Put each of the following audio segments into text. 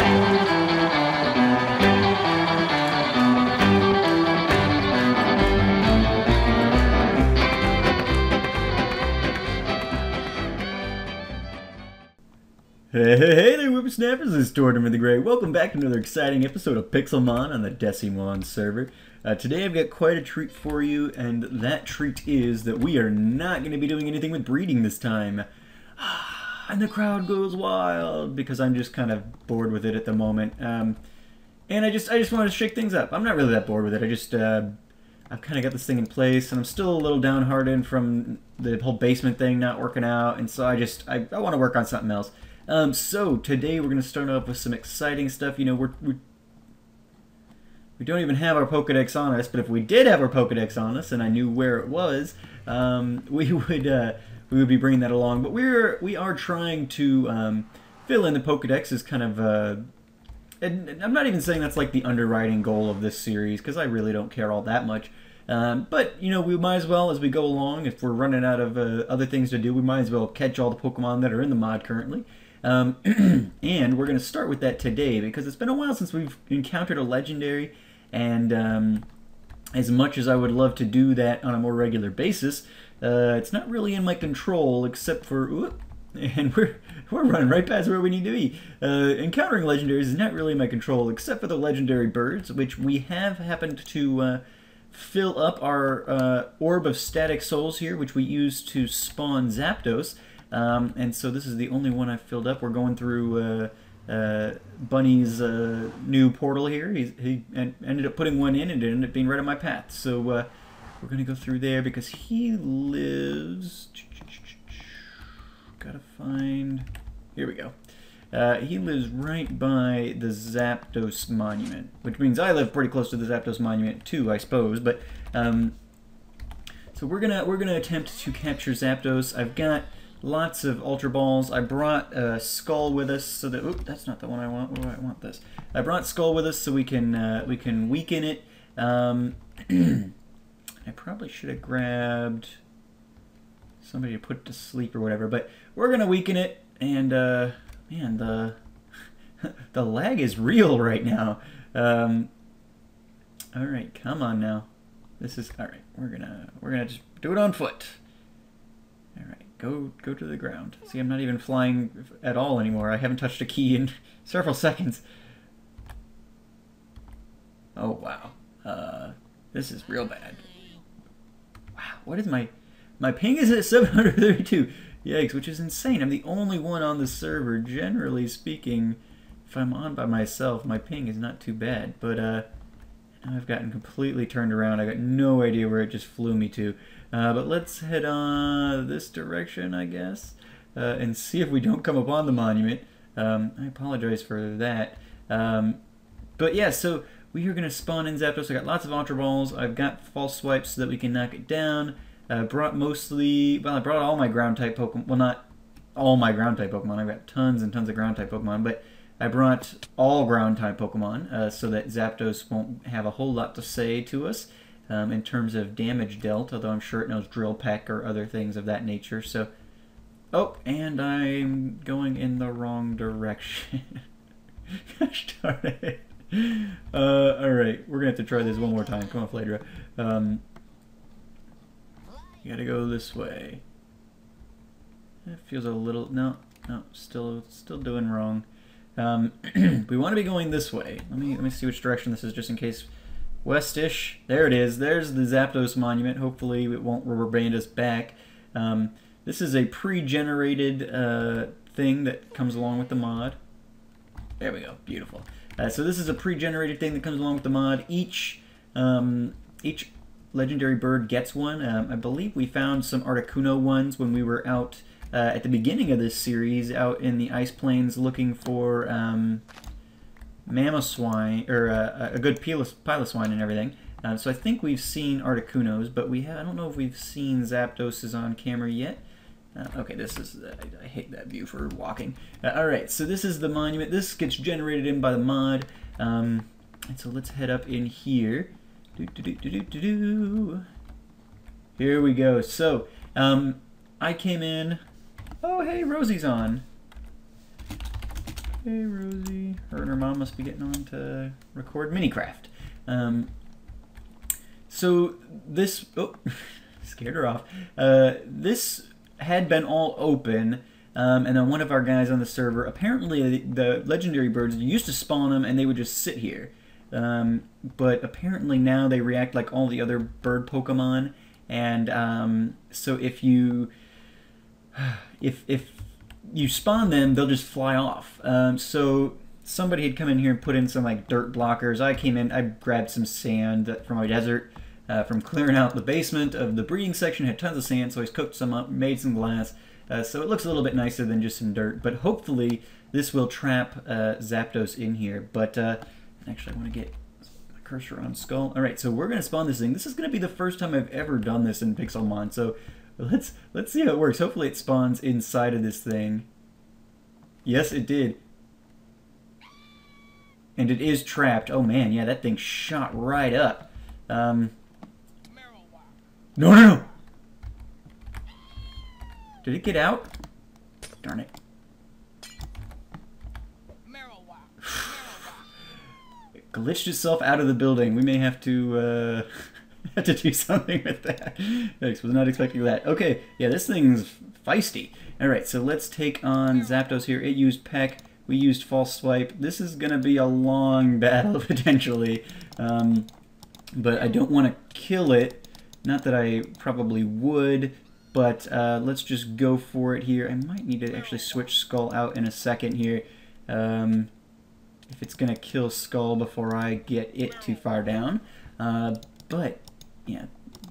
Hey there, whippersnappers! This is Tortoise the Great. Welcome back to another exciting episode of Pixelmon on the DeciMon server. Today I've got quite a treat for you, and that treat is that we are not going to be doing anything with breeding this time. And the crowd goes wild because I'm just kind of bored with it at the moment. And I just wanted to shake things up. I'm not really that bored with it. I've kind of got this thing in place, and I'm still a little downhearted from the whole basement thing not working out, and so I want to work on something else. So today we're going to start off with some exciting stuff. You know, we don't even have our Pokedex on us, but if we did have our Pokedex on us and I knew where it was, we would be bringing that along. But we are trying to fill in the Pokedex as kind of and I'm not even saying that's like the underwriting goal of this series, because I really don't care all that much. But, you know, we might as well, as we go along, if we're running out of other things to do, we might as well catch all the Pokemon that are in the mod currently. And we're going to start with that today, because it's been a while since we've encountered a legendary, and as much as I would love to do that on a more regular basis, it's not really in my control, except for... And we're running right past where we need to be. Encountering legendaries is not really in my control, except for the legendary birds, which we have happened to fill up our orb of static souls here, which we use to spawn Zapdos. And so this is the only one I've filled up. We're going through Bunny's new portal here. He ended up putting one in, and it ended up being right on my path. So we're going to go through there because he lives... Gotta find... Here we go. He lives right by the Zapdos Monument, which means I live pretty close to the Zapdos Monument too, I suppose. But so we're gonna attempt to capture Zapdos. I've got lots of Ultra Balls. I brought Skull with us so that... Oop, that's not the one I want. Oh, I want this. I brought Skull with us so we can weaken it. I probably should have grabbed somebody to put to sleep or whatever, but we're gonna weaken it. And man, the the lag is real right now. All right, come on now. This is all right. We're gonna just do it on foot. All right, go to the ground. See, I'm not even flying at all anymore. I haven't touched a key in several seconds. Oh wow, this is real bad. Wow, what is my ping is at 732. Yikes, which is insane. I'm the only one on the server. Generally speaking, if I'm on by myself, my ping is not too bad. But now I've gotten completely turned around. I got no idea where it just flew me to. But let's head on this direction, I guess, and see if we don't come upon the monument. I apologize for that. But yeah, so we are going to spawn in Zapdos. I got lots of Ultra Balls. I've got false swipes so that we can knock it down. I brought all my ground-type Pokemon. Well, not all my ground-type Pokemon. I've got tons and tons of ground-type Pokemon, but I brought all ground-type Pokemon so that Zapdos won't have a whole lot to say to us in terms of damage dealt, although I'm sure it knows Drill Peck or other things of that nature. So, oh, and I'm going in the wrong direction. Gosh darn it. Alright, we're going to have to try this one more time. Come on, Fladra. You gotta go this way. It feels a little... No, still doing wrong. We want to be going this way. Let me see which direction this is, just in case. Westish. There it is. There's the Zapdos Monument. Hopefully it won't rubber band us back. This is a pre-generated thing that comes along with the mod. There we go. Beautiful. So this is a pre-generated thing that comes along with the mod. Each legendary bird gets one. I believe we found some Articuno ones when we were out at the beginning of this series, out in the ice plains looking for Mamoswine, or a good Piloswine and everything. So I think we've seen Articunos, but I don't know if we've seen Zapdoses on camera yet. Okay, this is... I hate that view for walking. Alright, so this is the monument. This gets generated in by the mod. And so let's head up in here. Here we go. So, I came in... Oh, hey, Rosie's on. Hey, Rosie. Her and her mom must be getting on to record Minecraft. So this... Oh, scared her off. This had been all open, and then one of our guys on the server, apparently the legendary birds used to spawn them and they would just sit here. But apparently now they react like all the other bird Pokemon, and so if you spawn them, they'll just fly off. So somebody had come in here and put in some like dirt blockers. I came in, I grabbed some sand from my desert, from clearing out the basement of the breeding section. Had tons of sand, so I cooked some up, made some glass. So it looks a little bit nicer than just some dirt. But hopefully this will trap Zapdos in here. But actually, I want to get my cursor on Skull. All right, so we're gonna spawn this thing. This is gonna be the first time I've ever done this in Pixelmon. So let's see how it works. Hopefully it spawns inside of this thing. Yes, it did. And it is trapped. Oh man, yeah, that thing shot right up. No, no, no! Did it get out? Darn it. It glitched itself out of the building. We may have to have to do something with that. Thanks, was not expecting that. Okay, yeah, this thing's feisty. Alright, so let's take on Zapdos here. It used Peck. We used False Swipe. This is going to be a long battle, potentially. But I don't want to kill it. Not that I probably would, but let's just go for it here. I might need to actually switch Skull out in a second here. If it's going to kill Skull before I get it too far down. But, yeah,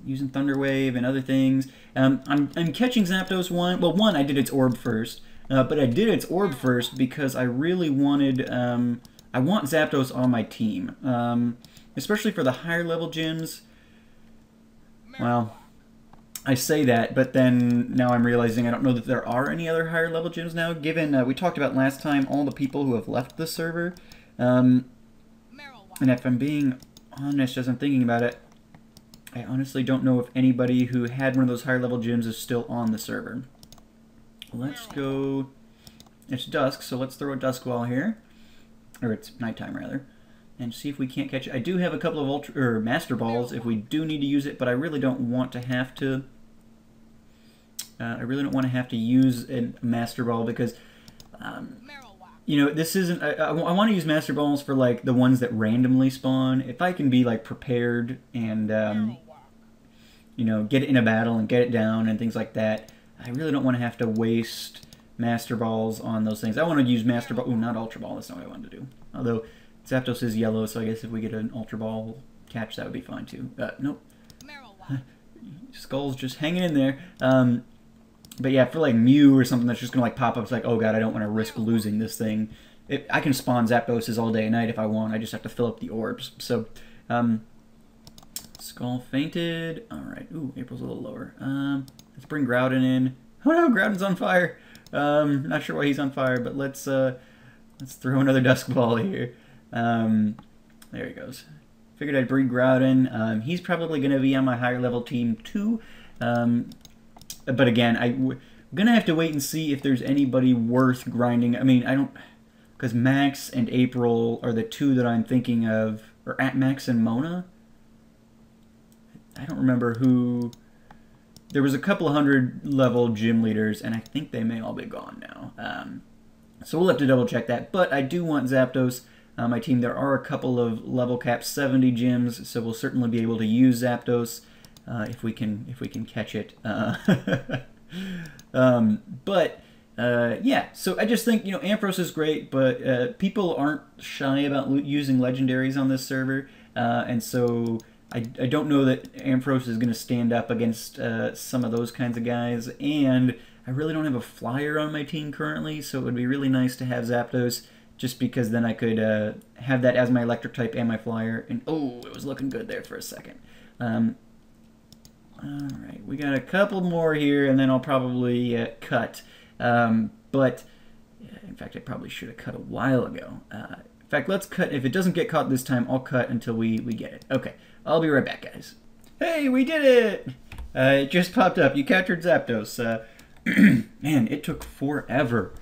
using Thunder Wave and other things. I'm catching Zapdos one. Well, one, I did its orb first. But I did its orb first because I really wanted... I want Zapdos on my team. Especially for the higher level gyms. Well, I say that, but then now I'm realizing I don't know that there are any other higher level gyms now, given we talked about last time all the people who have left the server. And if I'm being honest as I'm thinking about it, I honestly don't know if anybody who had one of those higher level gyms is still on the server. Let's go... It's dusk, so let's throw a dusk ball here. Or it's nighttime, rather. And see if we can't catch it. I do have a couple of Master Balls if we do need to use it, but I really don't want to have to... I really don't want to have to use a Master Ball because... you know, this isn't... I want to use Master Balls for, like, the ones that randomly spawn. If I can be, like, prepared and, you know, get it in a battle and get it down and things like that, I really don't want to have to waste Master Balls on those things. I want to use Master Ball... Ooh, not Ultra Ball. That's not what I wanted to do. Although... Zapdos is yellow, so I guess if we get an Ultra Ball catch, that would be fine too. Nope. Skull's just hanging in there. But yeah, for like Mew or something that's just going to like pop up, it's like, oh god, I don't want to risk losing this thing. I can spawn Zapdoses all day and night if I want. I just have to fill up the orbs. So, Skull fainted. Alright. Ooh, April's a little lower. Let's bring Groudon in. Oh no, Groudon's on fire. Not sure why he's on fire, but let's throw another Dusk Ball here. There he goes. Figured I'd bring Groudon. He's probably going to be on my higher level team too. But again, I'm going to have to wait and see if there's anybody worth grinding. I mean, I don't... Because Max and April are the two that I'm thinking of. Or at Max and Mona? I don't remember who... There was a couple of 100 level gym leaders, and I think they may all be gone now. So we'll have to double check that. But I do want Zapdos on my team. There are a couple of level cap 70 gyms, so we'll certainly be able to use Zapdos if we can catch it. Yeah, so I just think, you know, Ampharos is great, but people aren't shy about using legendaries on this server, and so I don't know that Ampharos is going to stand up against some of those kinds of guys, and I really don't have a flyer on my team currently, so it would be really nice to have Zapdos, just because then I could have that as my electric type and my flyer, and oh, it was looking good there for a second. Alright, we got a couple more here, and then I'll probably cut. But, in fact, I probably should have cut a while ago. In fact, let's cut. If it doesn't get caught this time, I'll cut until we get it. Okay, I'll be right back, guys. Hey, we did it! It just popped up. You captured Zapdos. Man, it took forever.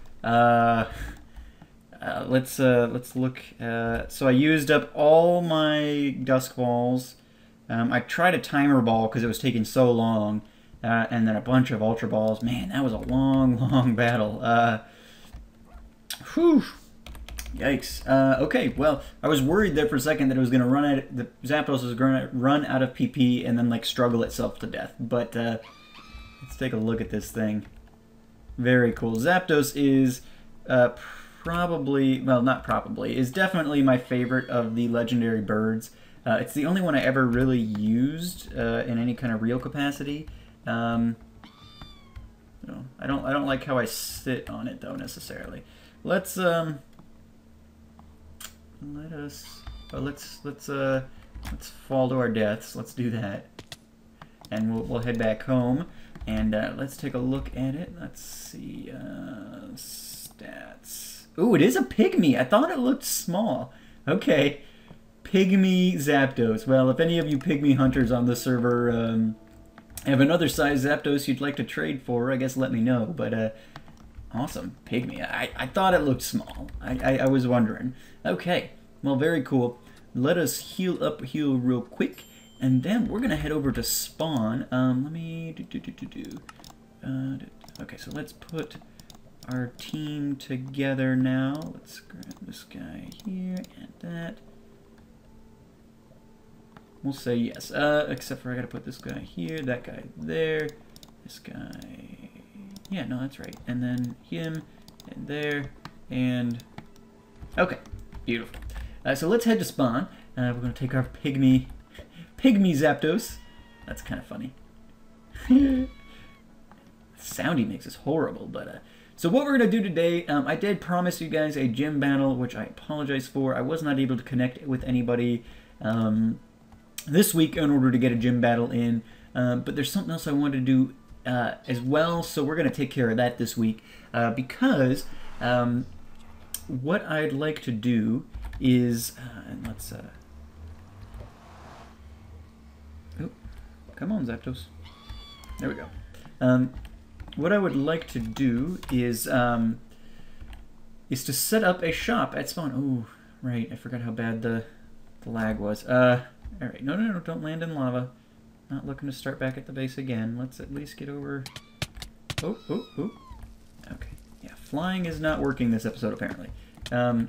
let's look. So I used up all my Dusk Balls. I tried a Timer Ball because it was taking so long, and then a bunch of Ultra Balls. Man, that was a long, long battle. Whew. Yikes. Okay, well, I was worried there for a second that it was going to run out. The Zapdos was going to run out of PP and then like struggle itself to death. But let's take a look at this thing. Very cool. Zapdos is probably, well, not probably, is definitely my favorite of the legendary birds. It's the only one I ever really used in any kind of real capacity. No, I don't like how I sit on it though necessarily. Let's fall to our deaths. Let's do that, and we'll head back home, and let's take a look at it. Let's see stats. Ooh, it is a pygmy. I thought it looked small. Okay, pygmy Zapdos. Well, if any of you pygmy hunters on the server have another size Zapdos you'd like to trade for, I guess let me know. But awesome, pygmy. I thought it looked small. I was wondering. Okay, well, very cool. Let us heal up here real quick, and then we're gonna head over to spawn. Let me okay, so let's put our team together now. Let's grab this guy here and that. We'll say yes, except for I gotta put this guy here, that guy there, this guy. Yeah, no, that's right. And then him, and there, and okay, beautiful. So let's head to spawn. We're gonna take our pygmy Zapdos. That's kind of funny. The sound he makes is horrible, but so what we're gonna do today, I did promise you guys a gym battle, which I apologize for. I was not able to connect with anybody this week in order to get a gym battle in, but there's something else I wanted to do as well, so we're going to take care of that this week, because what I'd like to do is, and let's, oh, come on, Zapdos. There we go. What I would like to do is to set up a shop at spawn. Oh, right, I forgot how bad the lag was. Alright, no, don't land in lava. Not looking to start back at the base again. Let's at least get over... Oh. Okay. Yeah, flying is not working this episode, apparently. So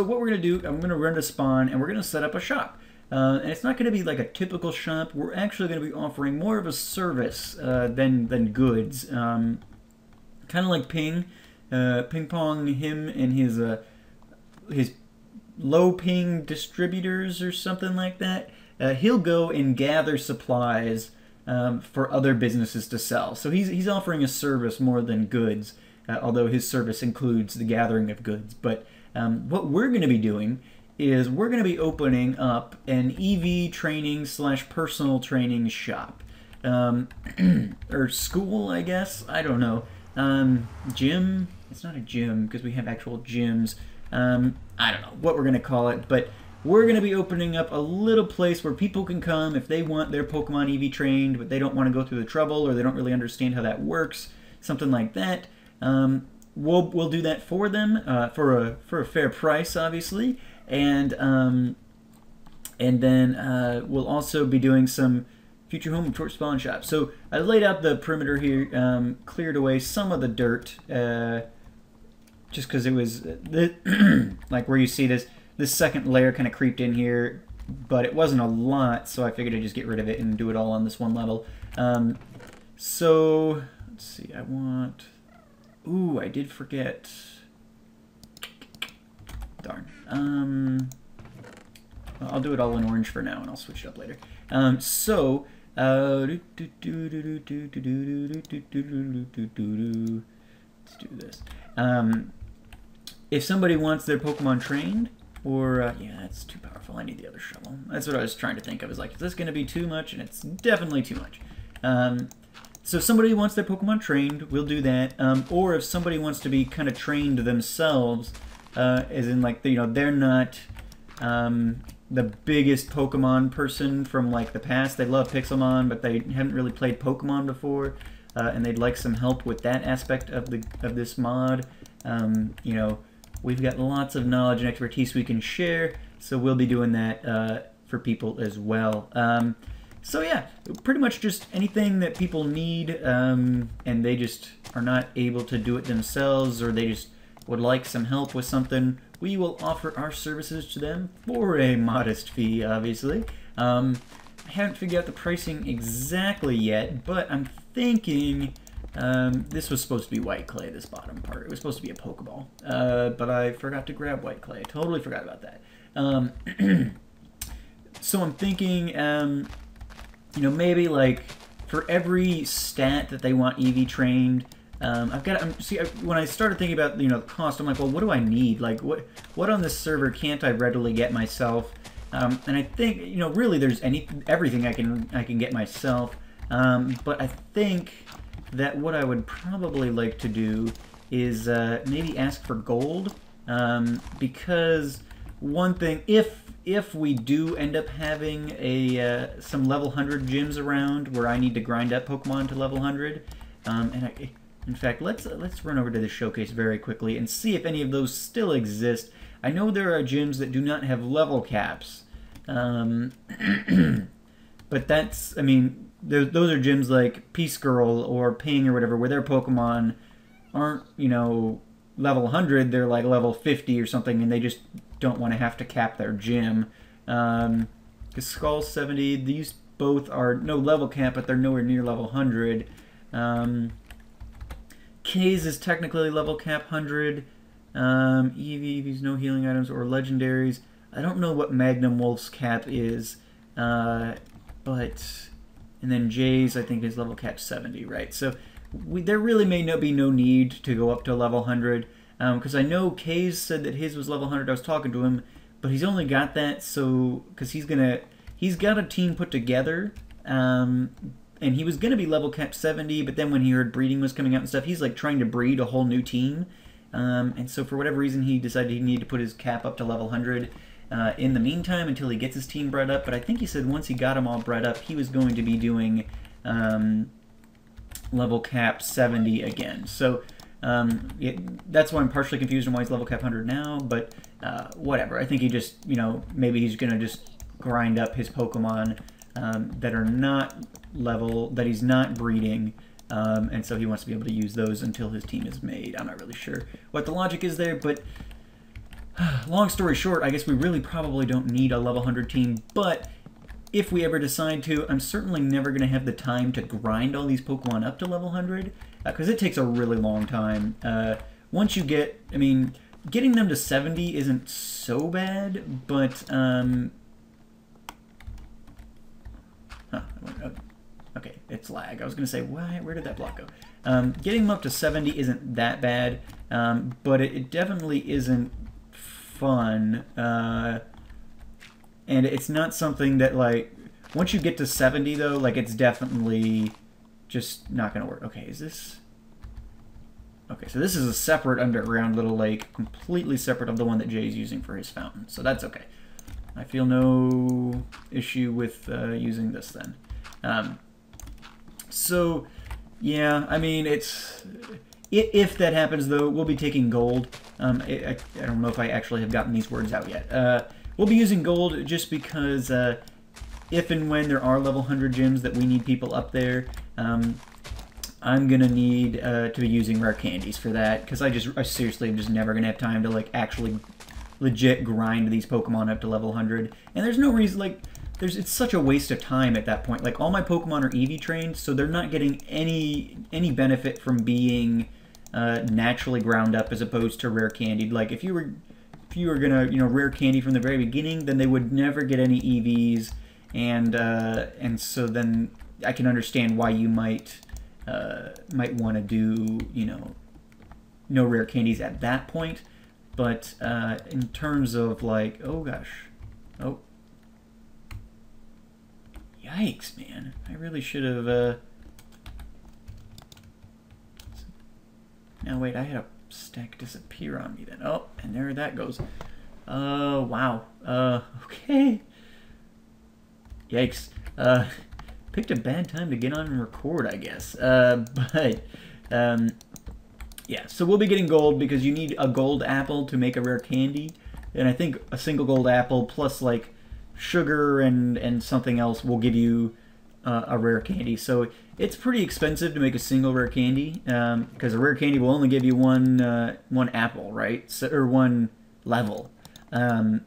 what we're going to do, I'm going to run to spawn, and we're going to set up a shop. And it's not going to be like a typical shop. We're actually going to be offering more of a service than goods. Kind of like Ping Pong, him and his low ping distributors or something like that. He'll go and gather supplies for other businesses to sell. So he's offering a service more than goods, although his service includes the gathering of goods. But what we're going to be doing is we're going to be opening up an EV training / personal training shop. Or school, I guess? I don't know. Gym? It's not a gym because we have actual gyms. I don't know what we're going to call it, but we're going to be opening up a little place where people can come if they want their Pokemon EV trained, but they don't want to go through the trouble or they don't really understand how that works, something like that. We'll do that for them for a fair price, obviously, and then we'll also be doing some future home and Tortoise spawn shops. So I laid out the perimeter here, cleared away some of the dirt. Just because it was like where you see this second layer kind of creeped in here, but it wasn't a lot, so I figured I'd just get rid of it and do it all on this one level. So let's see, I want, ooh, I did forget, darn. I'll do it all in orange for now and I'll switch it up later. Let's do this. If somebody wants their Pokemon trained, or, yeah, that's too powerful, I need the other shovel. That's what I was trying to think of, is like, is this going to be too much? And it's definitely too much. So if somebody wants their Pokemon trained, we'll do that. Or if somebody wants to be kind of trained themselves, as in, like, you know, they're not the biggest Pokemon person from, like, the past. They love Pixelmon, but they haven't really played Pokemon before, and they'd like some help with that aspect of this mod. You know, we've got lots of knowledge and expertise we can share, so we'll be doing that for people as well. So yeah, pretty much just anything that people need, and they just are not able to do it themselves, or they just would like some help with something, we will offer our services to them for a modest fee, obviously. I haven't figured out the pricing exactly yet, but I'm thinking this was supposed to be white clay, this bottom part. It was supposed to be a Pokeball, but I forgot to grab white clay. I totally forgot about that. So I'm thinking, you know, maybe like for every stat that they want EV trained, when I started thinking about, you know, the cost, I'm like, well, what do I need? Like, what on this server can't I readily get myself? And I think, you know, really there's everything I can get myself. But I think that what I would probably like to do is maybe ask for gold, because one thing, if we do end up having some level 100 gyms around where I need to grind up Pokemon to level 100, in fact, let's run over to the showcase very quickly and see if any of those still exist. I know there are gyms that do not have level caps, but that's, I mean, those are gyms like Peace Girl or Ping or whatever, where their Pokemon aren't, you know, level 100, they're like level 50 or something, and they just don't want to have to cap their gym. Because Skull 70, these both are no level cap, but they're nowhere near level 100. K's is technically level cap 100. Eevee's no healing items or legendaries. I don't know what Magnum Wolf's cap is, but... And then J's, I think, is level cap 70, right? So there really may be no need to go up to level 100, because I know K's said that his was level 100. I was talking to him, but he's only got that so because he's got a team put together, and he was gonna be level cap 70, but then when he heard breeding was coming out and stuff, he's like trying to breed a whole new team, and so for whatever reason he decided he needed to put his cap up to level 100. In the meantime, until he gets his team bred up, but I think he said once he got them all bred up, he was going to be doing level cap 70 again. So that's why I'm partially confused on why he's level cap 100 now, but whatever. I think he just, you know, maybe he's going to just grind up his Pokemon that are not level, that he's not breeding, and so he wants to be able to use those until his team is made. I'm not really sure what the logic is there, but long story short, I guess we really probably don't need a level 100 team, but if we ever decide to, I'm certainly never going to have the time to grind all these Pokemon up to level 100, because it takes a really long time. Once you get, I mean, getting them to 70 isn't so bad, but, okay, it's lag. I was going to say, where did that block go? Getting them up to 70 isn't that bad, but it definitely isn't fun, and it's not something that, like, once you get to 70 though, like, it's definitely just not gonna work. Okay, is this... Okay, so this is a separate underground little lake, completely separate of the one that Jay's using for his fountain, so that's okay. I feel no issue with using this then. So, yeah, I mean, it's... If that happens, though, we'll be taking gold. I don't know if I actually have gotten these words out yet. We'll be using gold just because if and when there are level 100 gyms that we need people up there, I'm going to need to be using rare candies for that, because I seriously am just never going to have time to, like, actually legit grind these Pokemon up to level 100. And there's no reason, like... It's such a waste of time at that point. Like, all my Pokemon are EV trained, so they're not getting any benefit from being naturally ground up as opposed to rare candied. Like, if you were gonna, you know, rare candy from the very beginning, then they would never get any EVs, and so then I can understand why you might want to do, you know, no rare candies at that point. But in terms of, like, oh gosh, oh. Yikes, man. I really should have, Now, wait, I had a stack disappear on me then. Oh, and there that goes. Wow. Okay. Yikes. Picked a bad time to get on and record, I guess. But, yeah, so we'll be getting gold because you need a gold apple to make a rare candy. And I think a single gold apple plus like sugar and something else will give you a rare candy. So it's pretty expensive to make a single rare candy because a rare candy will only give you one apple, right? So, or one level.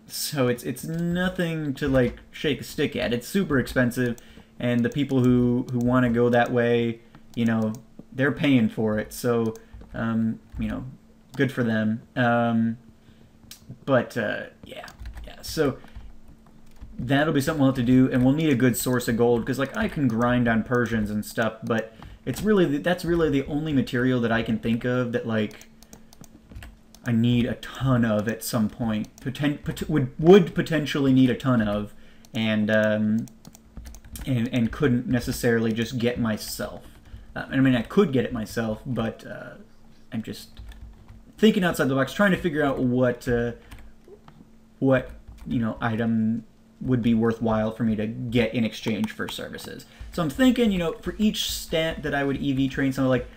So it's nothing to like shake a stick at. It's super expensive, and the people who want to go that way, you know, they're paying for it. So you know, good for them. Yeah. So that'll be something we'll have to do, and we'll need a good source of gold because like I can grind on Persians and stuff, but that's really the only material that I can think of that like I need a ton of at some point. Would potentially need a ton of, and couldn't necessarily just get myself. I mean, I could get it myself, but I'm just thinking outside the box, trying to figure out what you know item would be worthwhile for me to get in exchange for services. So I'm thinking, you know, for each stat that I would EV train, something like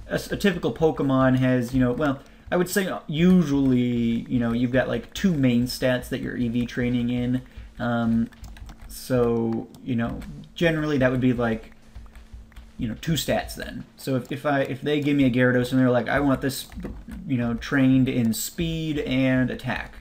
a typical Pokemon has, you know, well, I would say usually, you know, you've got like 2 main stats that you're EV training in. So, you know, generally that would be like, you know, 2 stats then. So if they give me a Gyarados and they're like, I want this, you know, trained in speed and attack,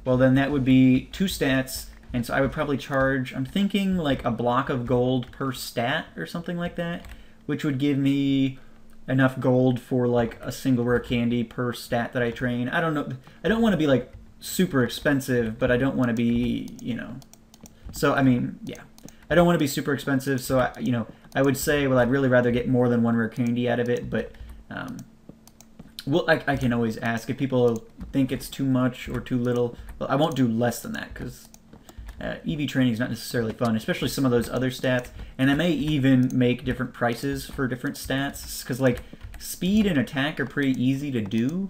well then that would be 2 stats, and so I would probably charge, I'm thinking like a block of gold per stat or something like that, which would give me enough gold for like a single rare candy per stat that I train. I don't know, I don't want to be like super expensive, but I don't want to be, you know, so I mean, yeah, I don't want to be super expensive, so you know, I would say, well, I'd really rather get more than 1 rare candy out of it, but well, I can always ask if people think it's too much or too little. Well, I won't do less than that because EV training is not necessarily fun, especially some of those other stats. And I may even make different prices for different stats because, like, speed and attack are pretty easy to do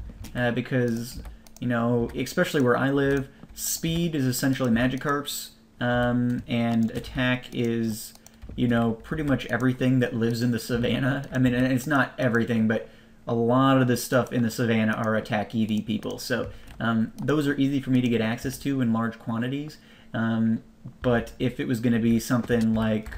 because, you know, especially where I live, speed is essentially Magikarps and attack is, you know, pretty much everything that lives in the savannah. I mean, and it's not everything, but a lot of the stuff in the savannah are attack EV people. So those are easy for me to get access to in large quantities. But if it was going to be something like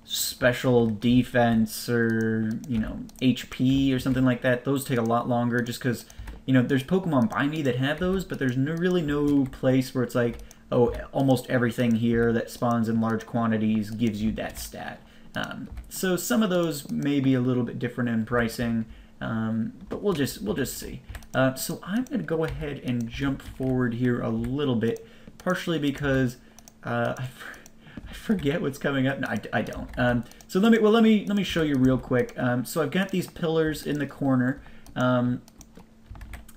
special defense or, you know, HP or something like that, those take a lot longer just because, you know, there's Pokemon by me that have those, but there's really no place where it's like, oh, almost everything here that spawns in large quantities gives you that stat. So some of those may be a little bit different in pricing, but we'll just see. So I'm going to go ahead and jump forward here a little bit, partially because I forget what's coming up. No, I don't. So let me show you real quick. So I've got these pillars in the corner.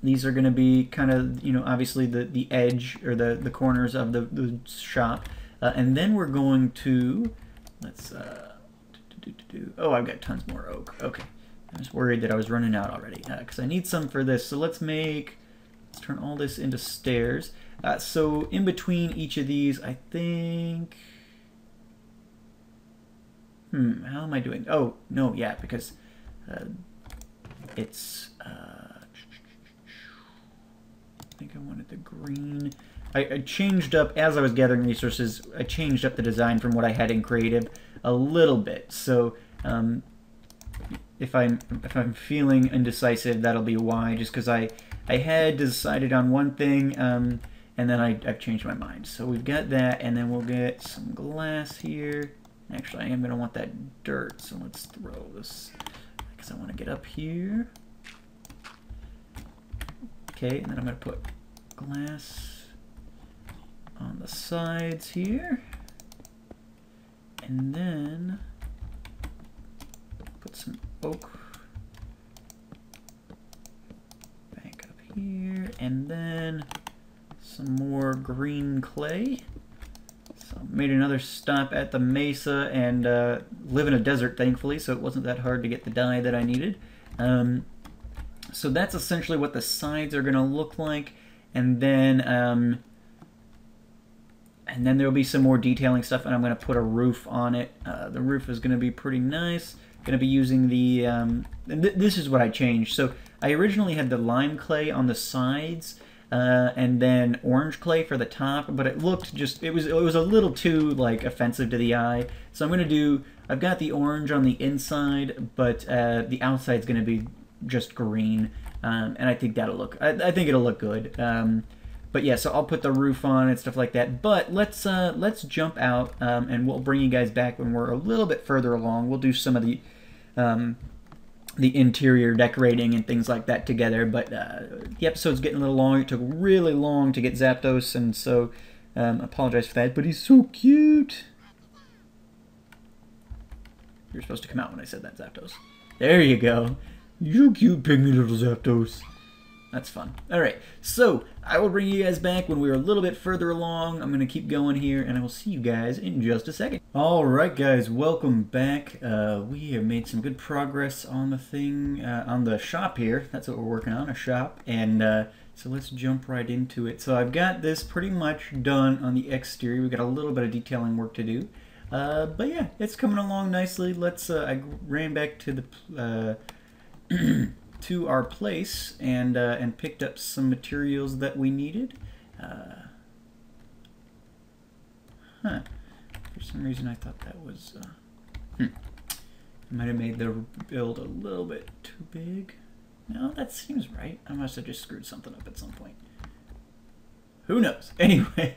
These are going to be kind of, you know, obviously the edge or the corners of the shop, and then we're going to let's. Oh, I've got tons more oak. Okay, I was worried that I was running out already because I need some for this. So let's turn all this into stairs. So in between each of these, I think. How am I doing? Oh no, yeah, because it's. I think I wanted the green. I changed up as I was gathering resources. I changed up the design from what I had in creative a little bit. So if I'm feeling indecisive, that'll be why. Just because I had decided on one thing, and then I've changed my mind. So we've got that, and then we'll get some glass here. Actually, I am going to want that dirt, so let's throw this because I want to get up here. Okay, and then I'm going to put glass on the sides here. And then put some oak back up here. And then some more green clay. So made another stop at the mesa and live in a desert, thankfully, so it wasn't that hard to get the dye that I needed. So that's essentially what the sides are going to look like, and then there'll be some more detailing stuff, and I'm going to put a roof on it. The roof is going to be pretty nice. Going to be using the this is what I changed. So I originally had the lime clay on the sides, and then orange clay for the top, but it looked just, it was a little too like offensive to the eye. So I'm gonna do, I've got the orange on the inside, but the outside's gonna be just green, and I think that'll look, I think it'll look good. But yeah, so I'll put the roof on and stuff like that. But let's jump out, and we'll bring you guys back when we're a little bit further along. We'll do some of the interior decorating and things like that together. But the episode's getting a little long. It took really long to get Zapdos, and so I apologize for that. But he's so cute. You're supposed to come out when I said that, Zapdos. There you go. You cute pygmy little Zapdos. That's fun. Alright, so I will bring you guys back when we're a little bit further along. I'm going to keep going here, and I will see you guys in just a second. Alright guys, welcome back. We have made some good progress on the thing, on the shop here. That's what we're working on, a shop. And so let's jump right into it. So I've got this pretty much done on the exterior. We've got a little bit of detailing work to do. But yeah, it's coming along nicely. Let's, I ran back to the... to our place and picked up some materials that we needed. For some reason I thought that was... I might have made the build a little bit too big. No, that seems right. I must have just screwed something up at some point. Who knows? Anyway,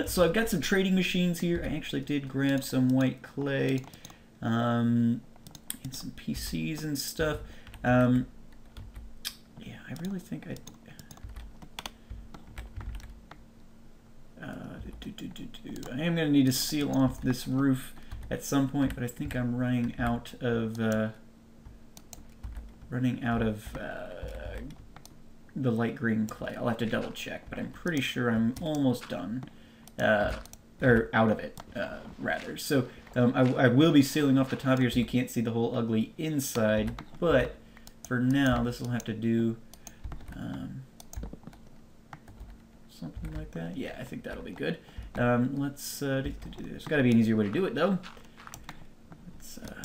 so I've got some trading machines here. I actually did grab some white clay and some PCs and stuff. Yeah, I really think I am going to need to seal off this roof at some point, but I think I'm running out of the light green clay. I'll have to double check, but I'm pretty sure I'm almost done, or out of it, rather. So I will be sealing off the top here so you can't see the whole ugly inside, but for now this will have to do something like that. Yeah, I think that'll be good. Let's, there's got to be an easier way to do it though. Let's, there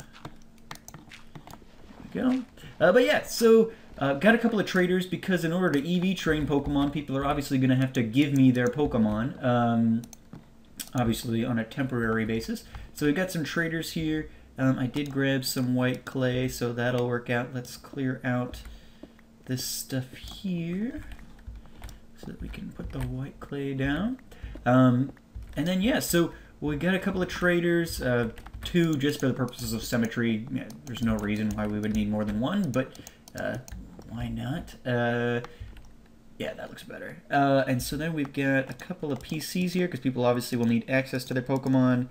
we go. But yeah, so got a couple of traders because in order to EV train Pokemon, people are obviously going to have to give me their Pokemon, obviously on a temporary basis. So we've got some traders here. I did grab some white clay, so that'll work out. Let's clear out this stuff here so that we can put the white clay down. And then, yeah, so we got a couple of traders, two just for the purposes of symmetry. Yeah, there's no reason why we would need more than one, but why not? Yeah, that looks better. And so then we've got a couple of PCs here, because people obviously will need access to their Pokemon.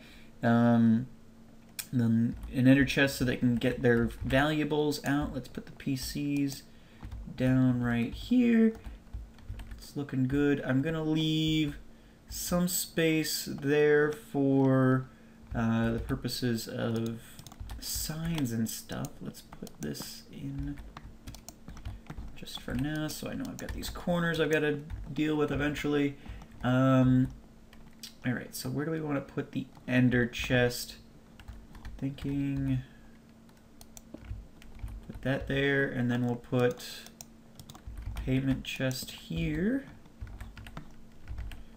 Then an ender chest so they can get their valuables out. Let's put the PCs down right here. It's looking good. I'm gonna leave some space there for the purposes of signs and stuff. Let's put this in just for now, so I know I've got these corners I've got to deal with eventually. Alright, so where do we want to put the ender chest? Thinking put that there, and then we'll put payment chest here.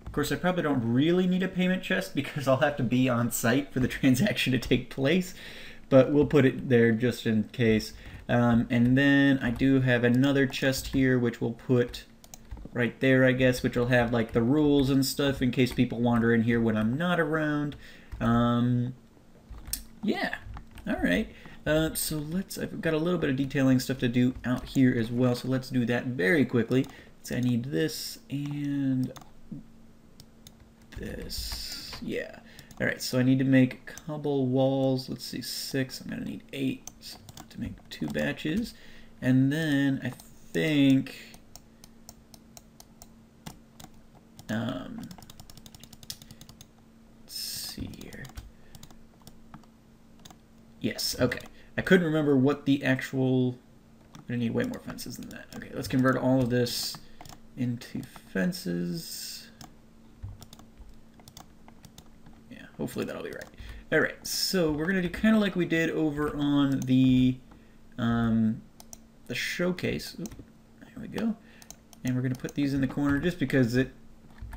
Of course, I probably don't really need a payment chest because I'll have to be on site for the transaction to take place, but we'll put it there just in case. And then I do have another chest here, which we'll put right there, I guess, which will have like the rules and stuff in case people wander in here when I'm not around. Yeah, alright. So I've got a little bit of detailing stuff to do out here as well, so let's do that very quickly. So I need this and this. Yeah. Alright, so I need to make cobble walls. Let's see, 6. I'm going to need 8 to make 2 batches. And then I think... let's see here. Yes, okay. I couldn't remember what the actual... I'm going to need way more fences than that. Okay, let's convert all of this into fences. Yeah, hopefully that'll be right. Alright, so we're going to do kind of like we did over on the the showcase. Oop, there we go. And we're going to put these in the corner just because it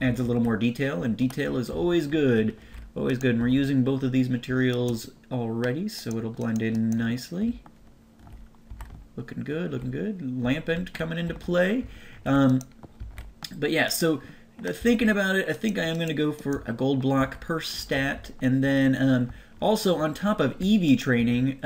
adds a little more detail, and detail is always good. Always good. And we're using both of these materials already, so it'll blend in nicely. Looking good, looking good. Lamp end coming into play. But yeah, so thinking about it, I think I am going to go for a gold block per stat, and then also on top of EV training,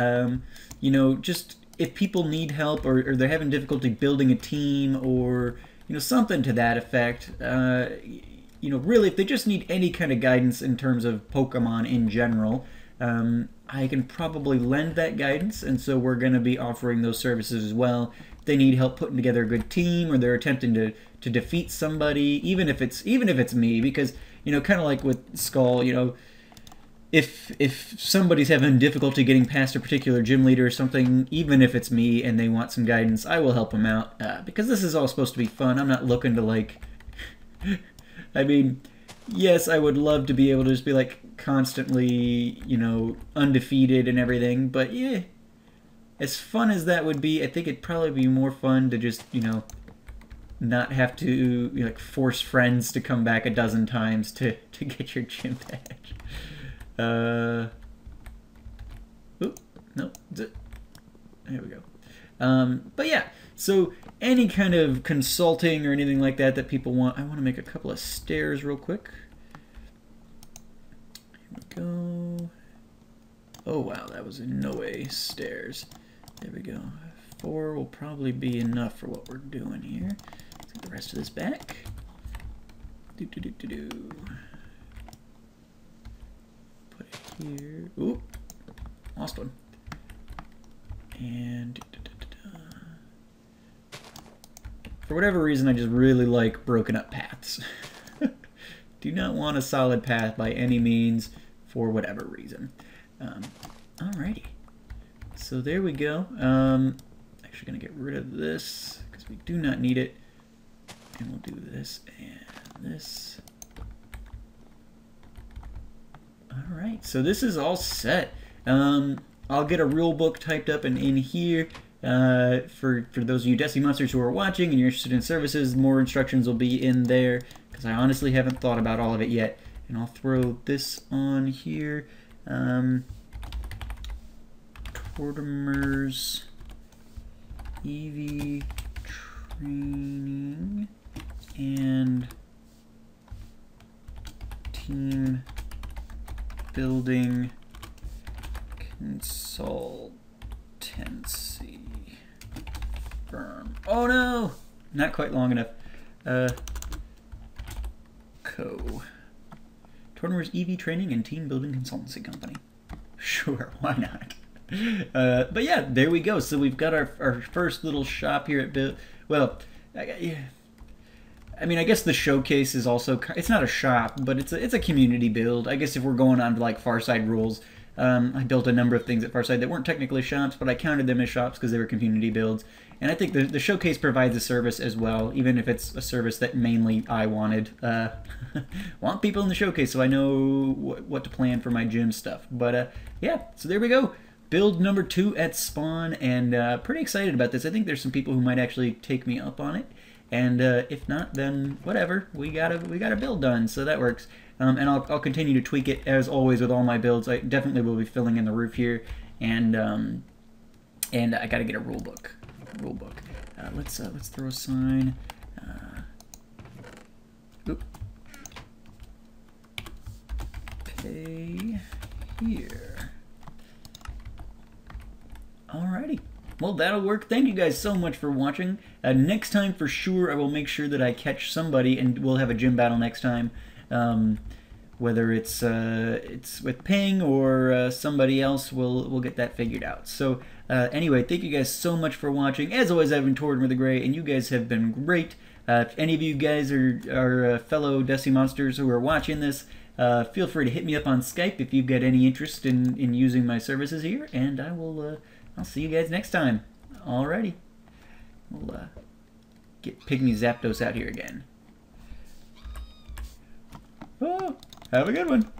you know, just if people need help or they're having difficulty building a team or, you know, something to that effect, you know, really if they just need any kind of guidance in terms of Pokemon in general, I can probably lend that guidance, and so we're going to be offering those services as well. If they need help putting together a good team, or they're attempting to defeat somebody, even if it's me, because, you know, kind of like with Skull, you know, if somebody's having difficulty getting past a particular gym leader or something, even if it's me and they want some guidance, I will help them out, because this is all supposed to be fun. I'm not looking to, like, I mean, yes, I would love to be able to just be, like, constantly, you know, undefeated and everything, but yeah, as fun as that would be, I think it'd probably be more fun to just, you know, not have to, you know, like, force friends to come back a dozen times to get your gym badge. Oop, no, there we go. But yeah, so any kind of consulting or anything like that that people want, I want to make a couple of stairs real quick. Here we go. Oh wow, that was in no way stairs. There we go. 4 will probably be enough for what we're doing here. Let's get the rest of this back. Put it here. Ooh, lost one. And for whatever reason, I just really like broken up paths. Do not want a solid path by any means, for whatever reason. Alrighty. So there we go. Actually going to get rid of this because we do not need it. And we'll do this and this. Alright, so this is all set. I'll get a rule book typed up and in here. For those of you DeciMonsters who are watching and you're interested in services, more instructions will be in there because I honestly haven't thought about all of it yet. And I'll throw this on here. Tortimer's EV training and team building consultancy firm. Oh no! Not quite long enough. Tortimer's EV training and team building consultancy company. Sure, why not? But yeah, there we go. So we've got our first little shop here at Bill. Well, I mean, I guess the showcase is also, it's not a shop, but it's a community build. I guess if we're going on to like Farside rules, I built a number of things at Farside that weren't technically shops, but I counted them as shops because they were community builds. And I think the showcase provides a service as well, even if it's a service that mainly I wanted. Want people in the showcase so I know what to plan for my gym stuff. But yeah, so there we go. Build number 2 at spawn, and pretty excited about this. I think there's some people who might actually take me up on it. And if not, then whatever. We got a build done, so that works. And I'll continue to tweak it as always with all my builds. I definitely will be filling in the roof here, and I got to get a rule book. Let's throw a sign. Pay here. Alrighty. Well, that'll work. Thank you guys so much for watching. Next time, for sure, I will make sure that I catch somebody, and we'll have a gym battle next time. Whether it's with Ping or somebody else, we'll get that figured out. So anyway, thank you guys so much for watching. As always, I've been Tortoise with the Gray, and you guys have been great. If any of you guys are fellow DeciMonsters who are watching this, feel free to hit me up on Skype if you've got any interest in using my services here, and I'll see you guys next time. Alrighty. We'll get Pygmy Zapdos out here again. Oh, have a good one.